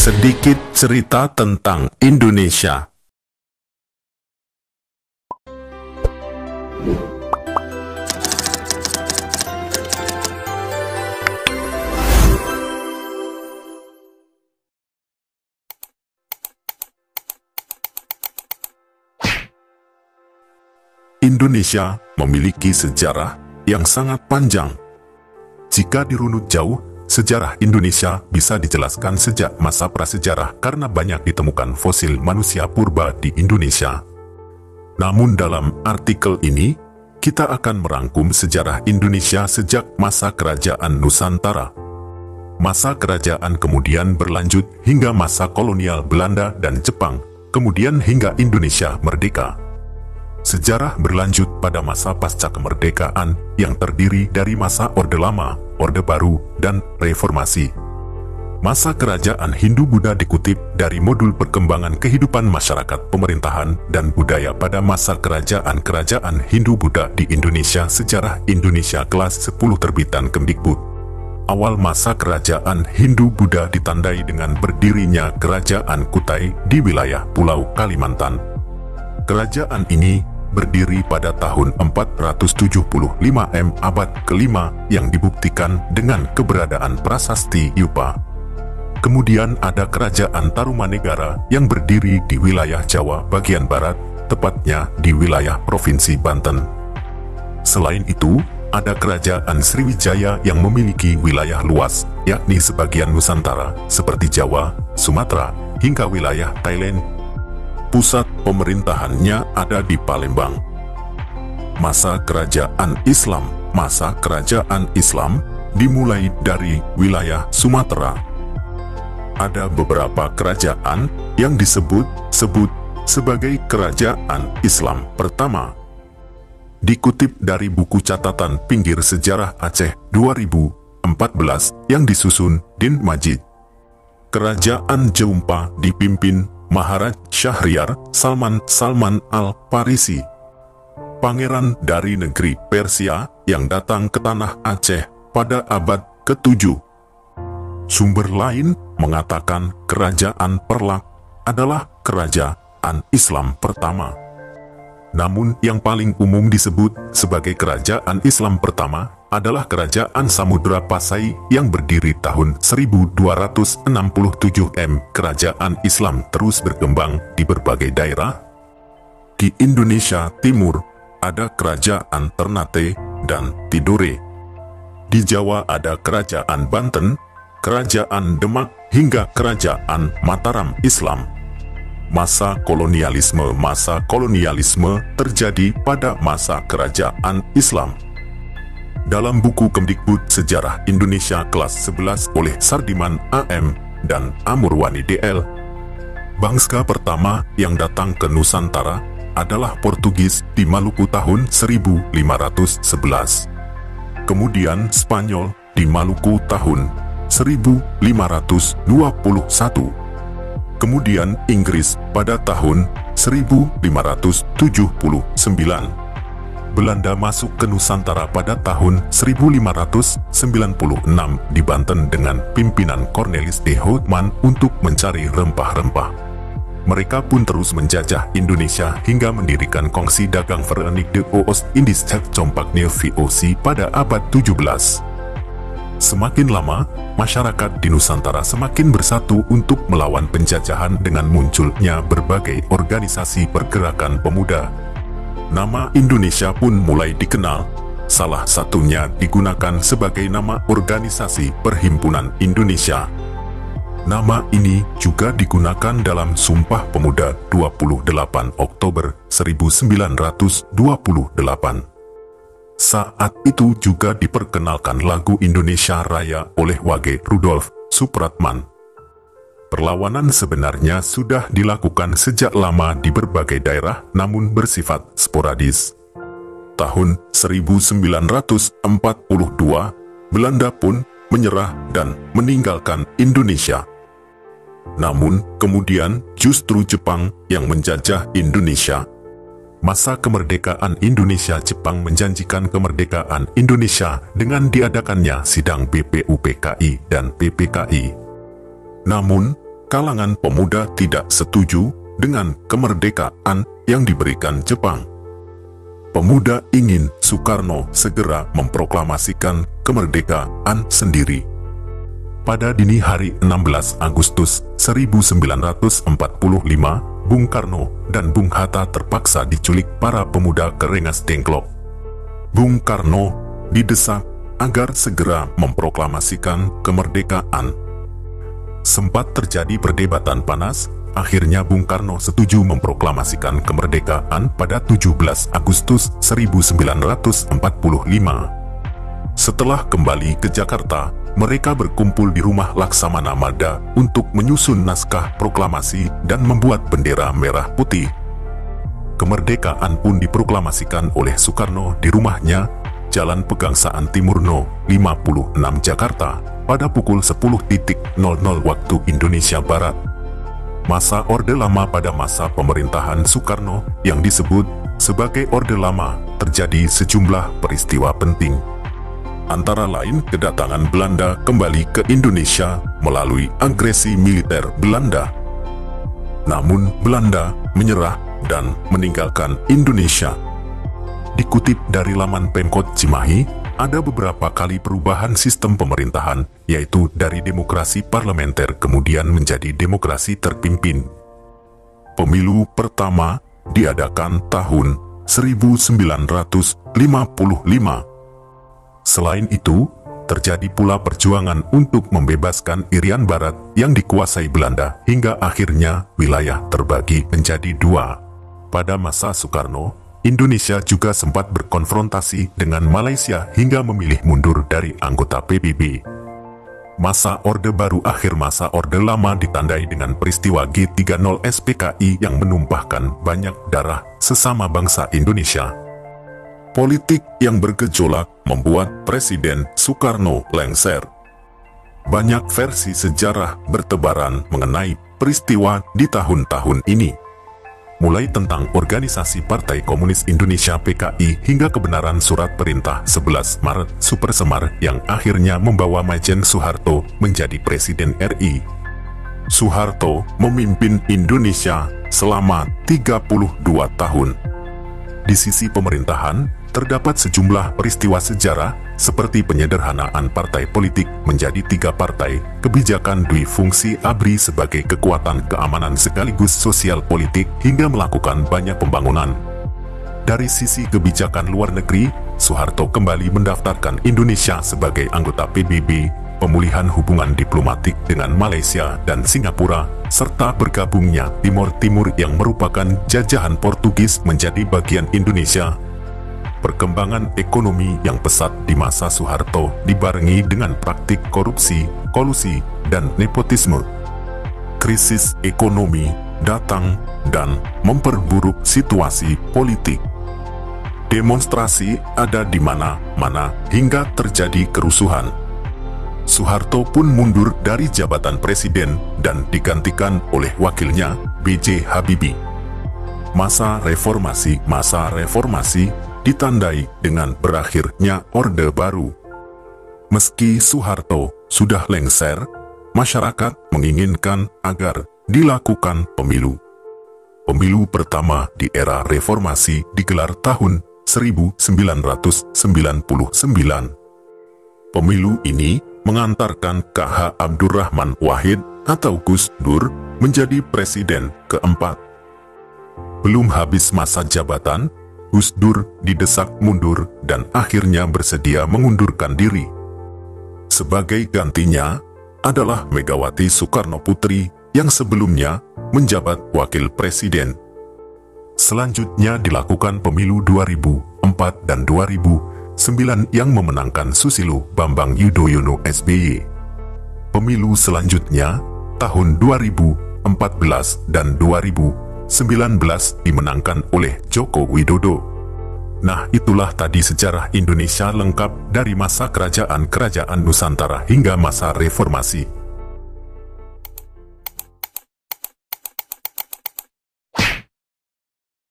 Sedikit cerita tentang Indonesia. Indonesia memiliki sejarah yang sangat panjang. Jika dirunut jauh, sejarah Indonesia bisa dijelaskan sejak masa prasejarah karena banyak ditemukan fosil manusia purba di Indonesia. Namun dalam artikel ini, kita akan merangkum sejarah Indonesia sejak masa kerajaan Nusantara. Masa kerajaan kemudian berlanjut hingga masa kolonial Belanda dan Jepang, kemudian hingga Indonesia merdeka. Sejarah berlanjut pada masa pasca kemerdekaan yang terdiri dari masa Orde Lama, Orde Baru, dan Reformasi. Masa kerajaan Hindu-Buddha dikutip dari modul perkembangan kehidupan masyarakat, pemerintahan, dan budaya pada masa kerajaan Hindu-Buddha di Indonesia. Sejarah Indonesia kelas 10 terbitan Kemdikbud. Awal masa kerajaan Hindu-Buddha ditandai dengan berdirinya Kerajaan Kutai di wilayah Pulau Kalimantan. Kerajaan ini berdiri pada tahun 475 abad ke-5 yang dibuktikan dengan keberadaan prasasti Yupa. Kemudian ada Kerajaan Tarumanegara yang berdiri di wilayah Jawa bagian barat, tepatnya di wilayah Provinsi Banten. Selain itu, ada Kerajaan Sriwijaya yang memiliki wilayah luas, yakni sebagian Nusantara seperti Jawa, Sumatera, hingga wilayah Thailand. Pusat pemerintahannya ada di Palembang. Masa kerajaan Islam. Masa kerajaan Islam dimulai dari wilayah Sumatera. Ada beberapa kerajaan yang disebut sebagai kerajaan Islam pertama. Dikutip dari buku catatan pinggir sejarah Aceh 2014 yang disusun Din Majid. Kerajaan Jeumpa dipimpin Maharaj Syahriar Salman Al-Farisi, pangeran dari negeri Persia yang datang ke tanah Aceh pada abad ke-7. Sumber lain mengatakan Kerajaan Perlak adalah kerajaan Islam pertama. Namun yang paling umum disebut sebagai kerajaan Islam pertama adalah Kerajaan Samudra Pasai yang berdiri tahun 1267 Kerajaan Islam terus berkembang di berbagai daerah. Di Indonesia Timur ada Kerajaan Ternate dan Tidore. Di Jawa ada Kerajaan Banten, Kerajaan Demak, hingga Kerajaan Mataram Islam. Masa kolonialisme terjadi pada masa kerajaan Islam. Dalam buku Kemdikbud Sejarah Indonesia kelas 11 oleh Sardiman AM dan Amurwani DL, bangsa pertama yang datang ke Nusantara adalah Portugis di Maluku tahun 1511. Kemudian Spanyol di Maluku tahun 1521. Kemudian Inggris pada tahun 1579. Belanda masuk ke Nusantara pada tahun 1596 di Banten dengan pimpinan Cornelis de Houtman untuk mencari rempah-rempah. Mereka pun terus menjajah Indonesia hingga mendirikan Kongsi Dagang Verenigde Oost-Indische Compagnie VOC pada abad 17. Semakin lama, masyarakat di Nusantara semakin bersatu untuk melawan penjajahan dengan munculnya berbagai organisasi pergerakan pemuda. Nama Indonesia pun mulai dikenal, salah satunya digunakan sebagai nama Organisasi Perhimpunan Indonesia. Nama ini juga digunakan dalam Sumpah Pemuda 28 Oktober 1928. Saat itu juga diperkenalkan lagu Indonesia Raya oleh Wage Rudolf Supratman. Perlawanan sebenarnya sudah dilakukan sejak lama di berbagai daerah namun bersifat sporadis. Tahun 1942, Belanda pun menyerah dan meninggalkan Indonesia. Namun kemudian justru Jepang yang menjajah Indonesia. Masa kemerdekaan Indonesia, Jepang menjanjikan kemerdekaan Indonesia dengan diadakannya sidang BPUPKI dan PPKI. Namun, kalangan pemuda tidak setuju dengan kemerdekaan yang diberikan Jepang. Pemuda ingin Soekarno segera memproklamasikan kemerdekaan sendiri. Pada dini hari 16 Agustus 1945, Bung Karno dan Bung Hatta terpaksa diculik para pemuda ke Rengas Dengklok. Bung Karno didesak agar segera memproklamasikan kemerdekaan. Sempat terjadi perdebatan panas, akhirnya Bung Karno setuju memproklamasikan kemerdekaan pada 17 Agustus 1945. Setelah kembali ke Jakarta, mereka berkumpul di rumah Laksamana Mada untuk menyusun naskah proklamasi dan membuat bendera merah putih. Kemerdekaan pun diproklamasikan oleh Soekarno di rumahnya, Jalan Pegangsaan Timur No. 56 Jakarta, pada pukul 10.00 waktu Indonesia Barat. Masa Orde Lama pada masa pemerintahan Soekarno yang disebut sebagai Orde Lama terjadi sejumlah peristiwa penting. Antara lain kedatangan Belanda kembali ke Indonesia melalui agresi militer Belanda. Namun Belanda menyerah dan meninggalkan Indonesia. Dikutip dari laman Pemkot Cimahi, ada beberapa kali perubahan sistem pemerintahan, yaitu dari demokrasi parlementer kemudian menjadi demokrasi terpimpin. Pemilu pertama diadakan tahun 1955. Selain itu, terjadi pula perjuangan untuk membebaskan Irian Barat yang dikuasai Belanda hingga akhirnya wilayah terbagi menjadi dua. Pada masa Soekarno, Indonesia juga sempat berkonfrontasi dengan Malaysia hingga memilih mundur dari anggota PBB. Masa Orde Baru akhir masa Orde Lama ditandai dengan peristiwa G30 SPKI yang menumpahkan banyak darah sesama bangsa Indonesia. Politik yang bergejolak membuat Presiden Soekarno lengser. Banyak versi sejarah bertebaran mengenai peristiwa di tahun-tahun ini. Mulai tentang organisasi Partai Komunis Indonesia PKI hingga kebenaran surat perintah 11 Maret Super Semar yang akhirnya membawa Majen Soeharto menjadi Presiden RI. Soeharto memimpin Indonesia selama 32 tahun. Di sisi pemerintahan, terdapat sejumlah peristiwa sejarah seperti penyederhanaan partai politik menjadi 3 partai, kebijakan dui fungsi ABRI sebagai kekuatan keamanan sekaligus sosial politik hingga melakukan banyak pembangunan. Dari sisi kebijakan luar negeri, Soeharto kembali mendaftarkan Indonesia sebagai anggota PBB, pemulihan hubungan diplomatik dengan Malaysia dan Singapura, serta bergabungnya Timor Timur yang merupakan jajahan Portugis menjadi bagian Indonesia. Perkembangan ekonomi yang pesat di masa Soeharto dibarengi dengan praktik korupsi, kolusi, dan nepotisme. Krisis ekonomi datang dan memperburuk situasi politik. Demonstrasi ada di mana-mana hingga terjadi kerusuhan. Soeharto pun mundur dari jabatan presiden dan digantikan oleh wakilnya, B.J. Habibie. Masa reformasi ditandai dengan berakhirnya Orde Baru. Meski Soeharto sudah lengser, masyarakat menginginkan agar dilakukan pemilu. Pemilu pertama di era reformasi digelar tahun 1999. Pemilu ini mengantarkan K.H. Abdurrahman Wahid atau Gus Dur menjadi presiden keempat. Belum habis masa jabatan, Gus Dur didesak mundur dan akhirnya bersedia mengundurkan diri. Sebagai gantinya adalah Megawati Soekarno Putri yang sebelumnya menjabat wakil presiden. Selanjutnya dilakukan pemilu 2004 dan 2009 yang memenangkan Susilo Bambang Yudhoyono SBY. Pemilu selanjutnya tahun 2014 dan 2019 dimenangkan oleh Joko Widodo. Nah, itulah tadi sejarah Indonesia lengkap dari masa kerajaan-kerajaan Nusantara hingga masa reformasi.